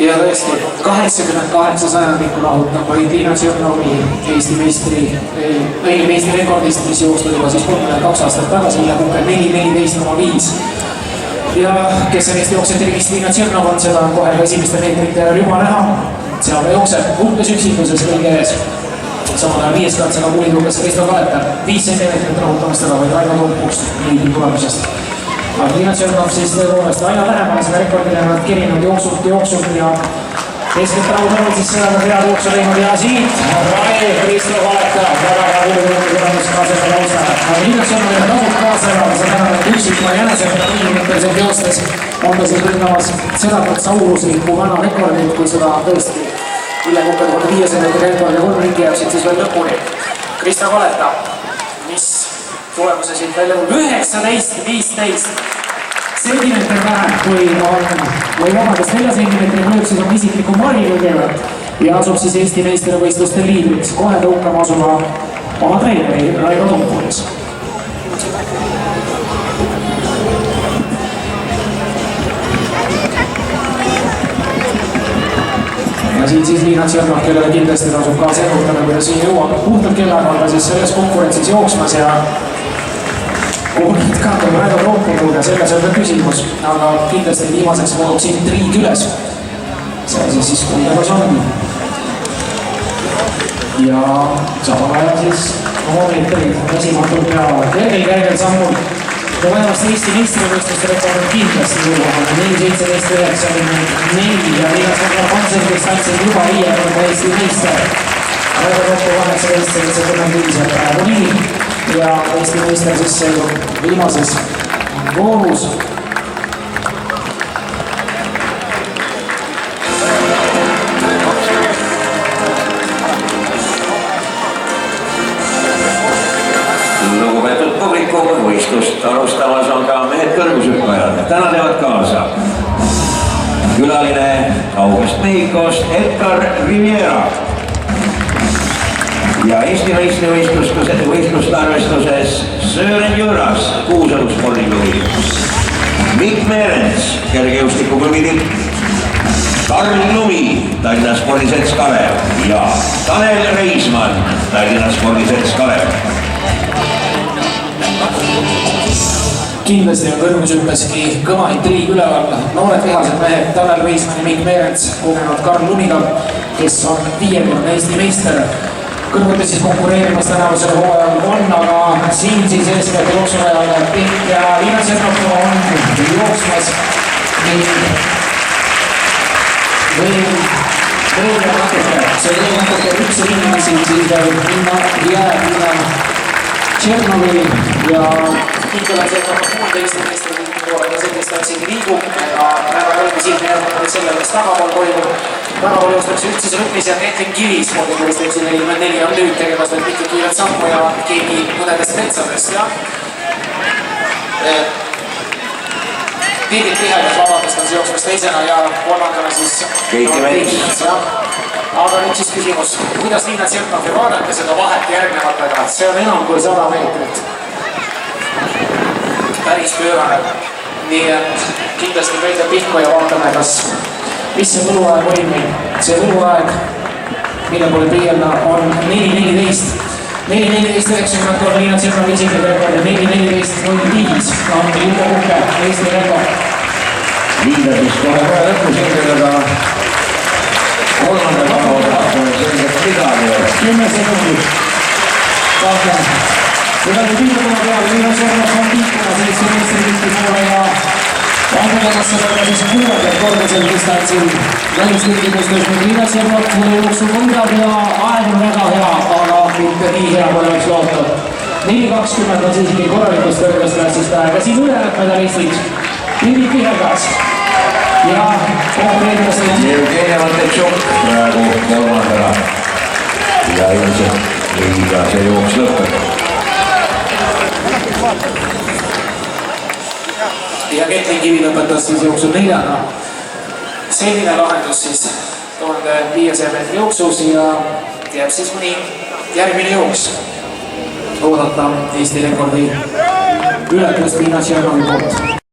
Ja tõesti, 88 sajandikku lahutab vaid Liina Tšernovi Eesti meistri rekordist, mis jooksnud juba siis 32 aastat tagasi, 4:14,5. Ja kes on Eesti jooksjate riigist Liina Tšernov on, seda on kohe esimeste meetrite järel juba näha. Seal ta jookseb uhkes üksikuses kõige ees. Samal ajal viieskatsega kulitukas Kristo Kaleta 5 cm rahutamast ära vaid Raino Tompust liidu tulemusest. Aga Liina Tšernov siis tõepoolest aina lähemale seda rekordile nad kerinud jooksult ja eeskätt rahutamalt siis seda head jooksu teinud ja siit Rae Kristo Kaleta väga hea kulitukas tulemus kaasega laustana. Aga Liina Tšernovile tasub kaasa elada, see tähendab, et üksikma jänesega põhimõtteliselt joostes on ta siis rünnamas sedavõrd sauruslikku vana rekordit, kui seda tõesti üle 500 meetri rekord ja 3 ringi jääksid siis veel lõpuni. Kristo Kaleta, mis tulemuse siit välja 19:15 sentimeetri vähem, kui on, või vabandust, 4 sentimeetri mööb, siis on isikliku Mari kõigepealt ja asub siis Eesti meistrivõistluste liidriks, kohe tõukama asuma oma treeneri Raino Tompulis. Ja siin siis Liina Tšernov, kellele kindlasti tasub ka segutada, kui ta siin jõuab puhtalt kellaga, aga siis selles konkurentsis jooksmas ja kuhu nüüd kandab Raino Tompuliga, selles on ka küsimus, aga kindlasti viimaseks voolub siin triig üles. See siis kuidas on. Ja samal ajal siis oma meetrid esimatult peavad kergel sammul. Vaevast Eesti meistrivõistluste rekord on kindlasti jõuavad 4:17.94 ja Liina Tšernov kontserdistantsil juba 5 korda Eesti meister. Raino Tompu 18:75 ja praegu nii ja Eesti meister siis seisub viimases voorus. Lugupeetud publiku, võistlust alustamas on ka mehed kõrgushüppajad. Täna teevad kaasa külaline kaugest Mehhikost Edgar Riviera ja Eesti meistrivõistluste arvestuses Sören Jõras, Kuusalu spordiklubi, Mikk Meerens, kergejõustikuklubi tipp, Karl Lumi, Tallinna spordiselts Kalev ja Tanel Reismann, Tallinna spordiselts Kalev. Kindlasti on kõrgushüppeski kõva intriig üleval. Noored vihased mehed Tanel Reismann ja Mikk Meerens kogenud Karl Lumiga, kes on 5-korda Eesti meister. Kõrvuti siis konkureerimas tänavusele hooajal on, aga siin siis eeskätt jooksuajale Pikk ja Liina Tšernov on jooksmas ning veel natuke, see veel natuke üks inimesi siis jääb Liina Tšernovi ja kindel on see, et on Eesti meistrivõistluste poole see distantsi liigub, aga väga õige siin järgmine selle, mis tagapool toimub. Tagapool joostakse ühtses rütmis ja Ketlin Kivis, spordiklubist 44 on nüüd tegemas veel mitu kiiret sammu ja keegi mõnedest metsadest ja Tiidit Pihedas vabandust on see jooksmas teisena ja kolmandana siis Keiki Mets. Aga nüüd siis küsimus, kuidas Liina Tšernov ja vaadake seda vahet järgnevatega, see on enam kui 100 meetrit. Päris pöörane. Nii et kindlasti kõige pihku ja vaatame, mis see võluaeg oli meil. See võluaeg, mille poole püüelda, on 4:14. 4:14.93 Liina Tšernovi isiklik rekord ja 4:14.05 on Ilko Kukke Eesti rekord. Liida siis kohe lõpus eeldada kolmanda päeva selgelt midagi. 10 sekundit. Vaatame. Seda kui piirkonna peal Liina Tšernov on piirkonna Eesti meistrivõistluste poole ja annedamas seda siis 6. korda sel distantsil. Välisliikidustes nüüd Liina Tšernov jooksu võidab ja aeg on väga hea, aga mitte nii hea, kui oleks loota. 4:20 on siiski korralikust kõrgest klassist aega. Siin ülejäänud medalistid Tiidit Pihedas ja konkureerimas Jevgeni Matečuk praegu kolmandana ja ilmselt Liiga see jooks lõpeb. Ja Ketlin Kivi lõpetas siis jooksu 4. Selline lahendus siis 1500 meetri jooksus ja jääb siis mõni järgmine jooks. Oodata Eesti rekordi ületust Liina Tšernovi poolt.